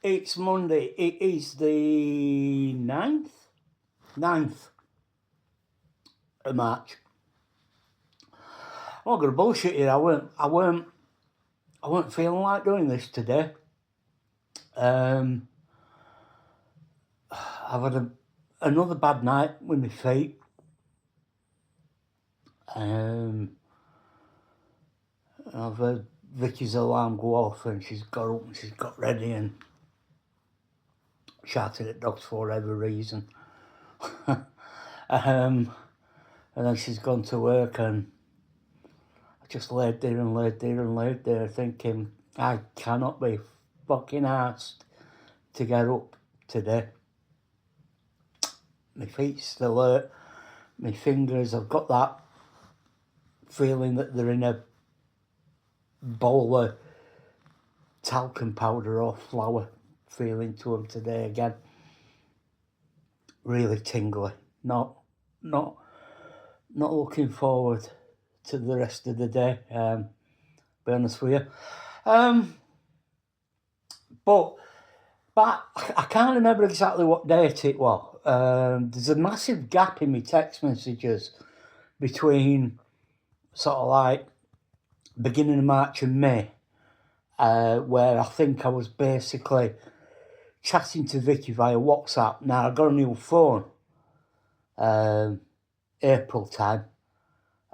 It's Monday. It is the 9th of March. I'm not gonna bullshit you. I weren't feeling like doing this today. I've had another bad night with my feet. I've heard Vicky's alarm go off, and she's got up and she's got ready and shouted at dogs for whatever reason. And then she's gone to work, and I just laid there thinking, I cannot be fucking arsed to get up today. My feet still hurt, my fingers, I've got that feeling that they're in a bowl of talcum powder or flour feeling to them today again. Really tingly. Not looking forward to the rest of the day, be honest with you. But I can't remember exactly what date it was. There's a massive gap in my text messages between sort of like beginning of March and May, where I think I was basically chatting to Vicky via WhatsApp. Now, I got a new phone, April time,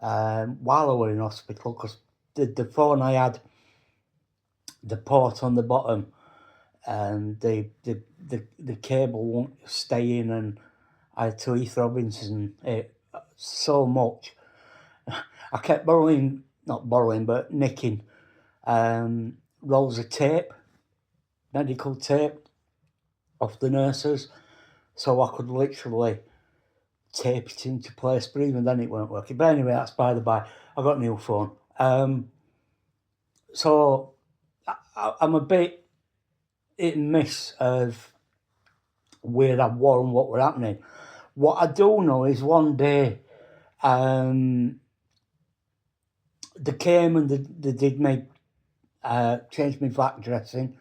while I was in hospital, because the phone I had, the port on the bottom, and the cable won't stay in, and I had to Heath Robinson it so much. I kept nicking rolls of tape, medical tape, off the nurses, so I could literally tape it into place, but even then it weren't working. But anyway, that's by the by. I got a new phone. So I'm a bit hit and miss of where I was and what were happening. What I do know is one day they came and they did me change my vac dressing,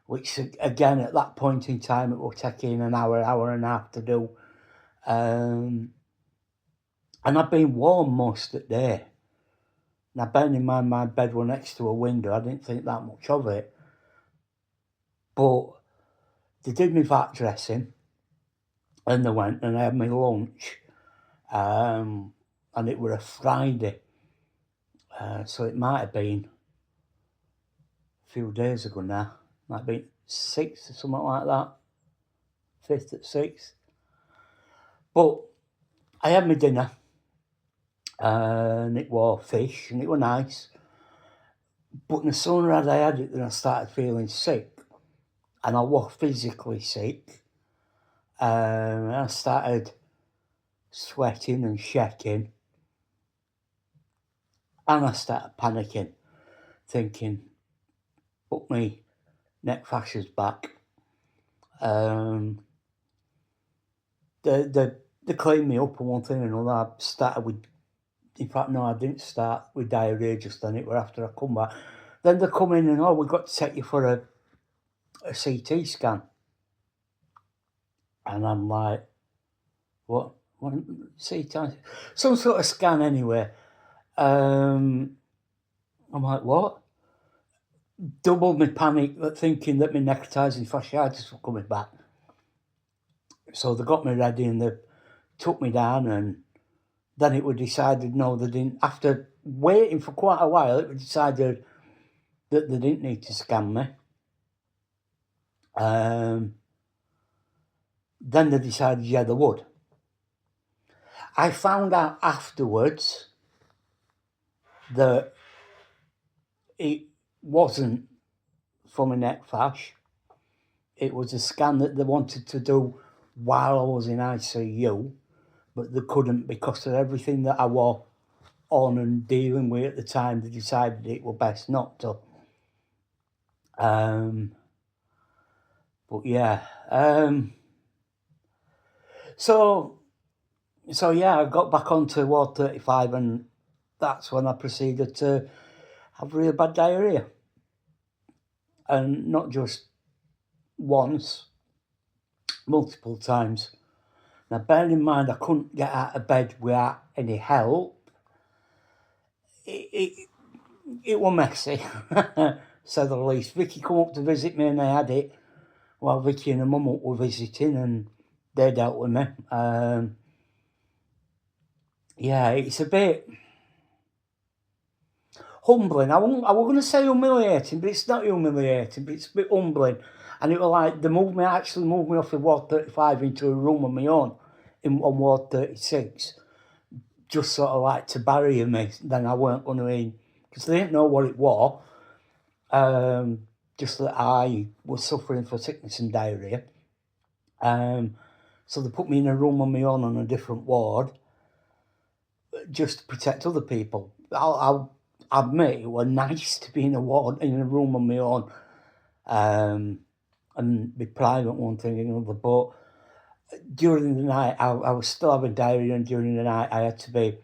which again at that point in time it will take in an hour and a half to do. And I've been warm most of the day. Now, bearing in mind my bed was next to a window, I didn't think that much of it. But they did my vac dressing, and they went and I had my lunch, and it was a Friday. So it might have been a few days ago now. Might have been 6th or something like that. 5th at 6th. But I had my dinner, and it was fish, and it was nice. But no sooner had I had it than I started feeling sick. And I was physically sick. I started sweating and shaking. And I started panicking, thinking, put me neck fascia's back. They cleaned me up and one thing and another. I started with, in fact, no, I didn't start with diarrhea just then. It was after I come back. Then they come in and, we've got to take you for a CT scan. And I'm like, what CT? Some sort of scan anyway. I'm like, what? Doubled my panic, thinking that my necrotizing fasciitis was coming back. So they got me ready and they took me down, and then it was decided, no, they didn't. After waiting for quite a while, it was decided that they didn't need to scan me. Then they decided, yeah, they would. I found out afterwards that it wasn't for my neck fascia. It was a scan that they wanted to do while I was in ICU, but they couldn't because of everything that I was on and dealing with at the time. They decided it was best not to. But yeah. So yeah, I got back onto Ward 35, and that's when I proceeded to have really bad diarrhea. and not just once, multiple times. Now, bearing in mind I couldn't get out of bed without any help, it was messy, say the least. Vicky come up to visit me and they had it while Vicky and her mum were visiting, and they dealt with me. Yeah, it's a bit humbling. I was going to say humiliating, but it's not humiliating, but it's a bit humbling. And it was like they actually moved me off of Ward 35 into a room of my own on Ward 36, just sort of like to bury me. Then I weren't going to in, because they didn't know what it was. Just that I was suffering from sickness and diarrhea. So they put me in a room on my own on a different ward, just to protect other people. I'll admit it was nice to be in a ward, in a room on my own, and be private, one thing and another. But during the night, I was still having diarrhea, and during the night, I had to be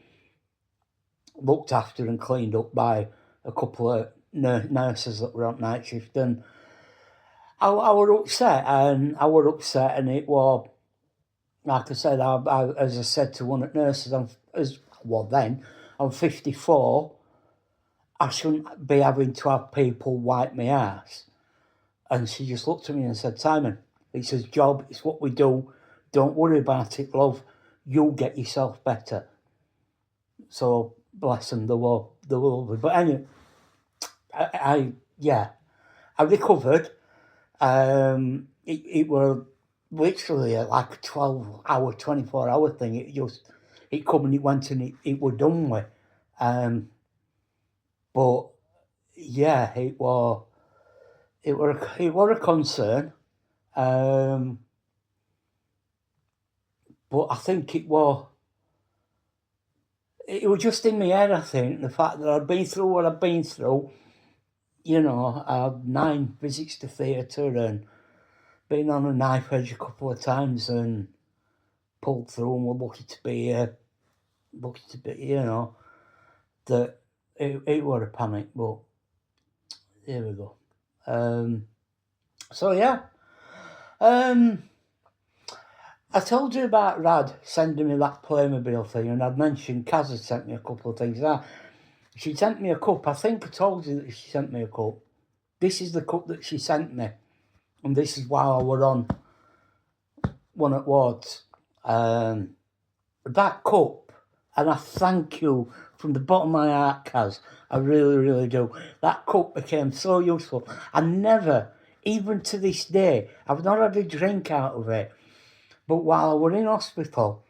looked after and cleaned up by a couple of nurses that were on night shift. And I was upset, and it was, like I said, as I said to one of the nurses, I'm 54, I shouldn't be having to have people wipe my ass. And she just looked at me and said, Simon, it's his job, it's what we do, don't worry about it, love, you'll get yourself better. So, bless them, they were lovely. But anyway, I recovered. It were literally like a 12-hour, 24-hour thing. It come and it went and it were done with. But yeah, it were a concern. But I think it was just in my head, I think, the fact that I'd been through what I'd been through. You know, I had 9 visits to theatre and been on a knife edge a couple of times and pulled through, and we're lucky to be, you know, that it was a panic, but here we go. So yeah, I told you about Rad sending me that Playmobil thing, and I'd mentioned Kaz had sent me a couple of things. She sent me a cup. I think I told you that she sent me a cup. This is the cup that she sent me, and this is while I were on one at Wards. That cup, and I thank you from the bottom of my heart, Kaz. I really, really do. That cup became so useful. I never, even to this day, I've not had a drink out of it. But while I was in hospital,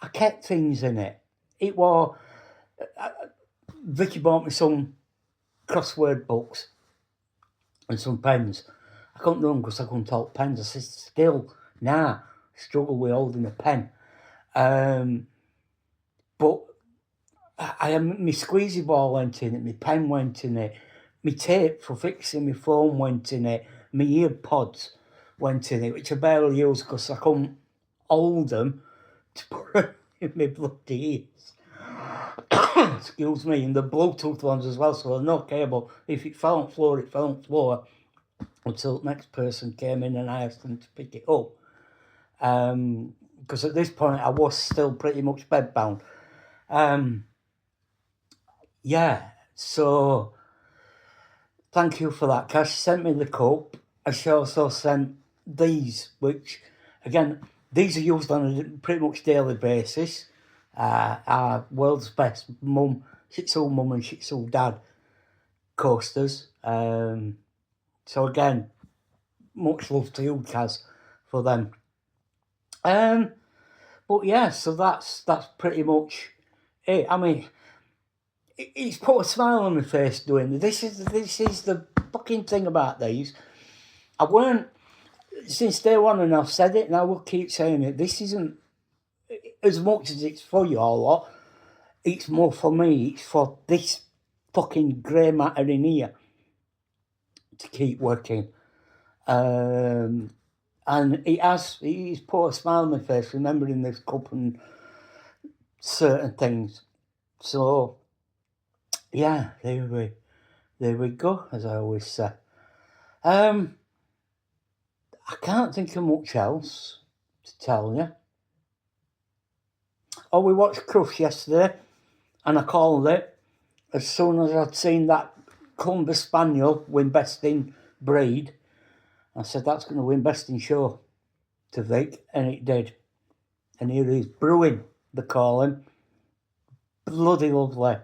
I kept things in it. It was... Vicky bought me some crossword books and some pens. I couldn't do them because I couldn't hold pens. I said, still, struggle with holding a pen. But my squeezy ball went in it, my pen went in it, my tape for fixing my phone went in it, my ear pods went in it, which I barely used because I couldn't hold them to put in my bloody ears. Excuse me, and the Bluetooth ones as well, so no cable. If it fell on the floor, it fell on the floor until the next person came in and I asked them to pick it up. Because at this point I was still pretty much bedbound. Yeah, so thank you for that, Cash. She sent me the cup. She also sent these, which, again, these are used on a pretty much daily basis. Our world's best mum, Shih Tzu mum and Shih Tzu dad coasters. So again, much love to you, Kaz, for them. But yeah, so that's pretty much it. I mean, it's put a smile on my face doing this. This is the fucking thing about these. I weren't, since day one, and I've said it, and I will keep saying it. This isn't, as much as it's for you all lot, it's more for me. It's for this fucking grey matter in here to keep working. And he's put a smile on my face remembering this cup and certain things. So, yeah, there we go, as I always say. I can't think of much else to tell you. Oh, we watched Crush yesterday, and I called it as soon as I'd seen that Columbus Spaniel win Best in Breed. I said, that's going to win Best in Show to Vic, and it did. And here he's brewing, they call him. Bloody lovely.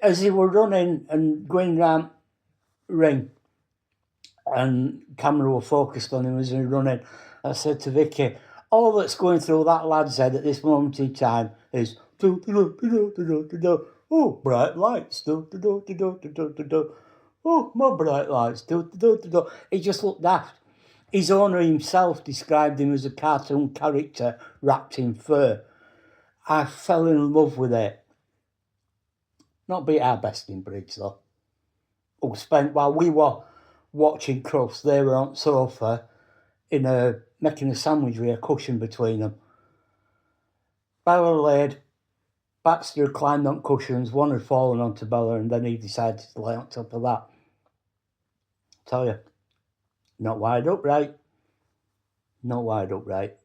As he were running and going round ring, and camera were focused on him as he was running, I said to Vicky, all that's going through that lad's head at this moment in time is oh, bright lights, oh, more bright lights, He just looked daft. His owner himself described him as a cartoon character wrapped in fur. I fell in love with it. Not beat our Best in Breeds though. Who spent, while we were watching Crufts, they were on sofa making a sandwich with a cushion between them. Bella laid, Baxter had climbed on cushions, one had fallen onto Bella, and then he decided to lay on top of that. Tell you, not wide upright. Not wide upright.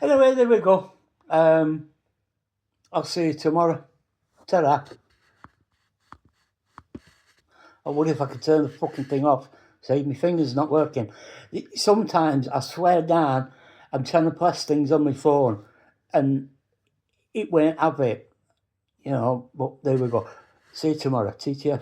Anyway, there we go. I'll see you tomorrow. Ta-ra. I wonder if I could turn the fucking thing off. See, my finger's not working. Sometimes, I swear down, I'm trying to press things on my phone and it won't have it. But there we go. See you tomorrow. TTF.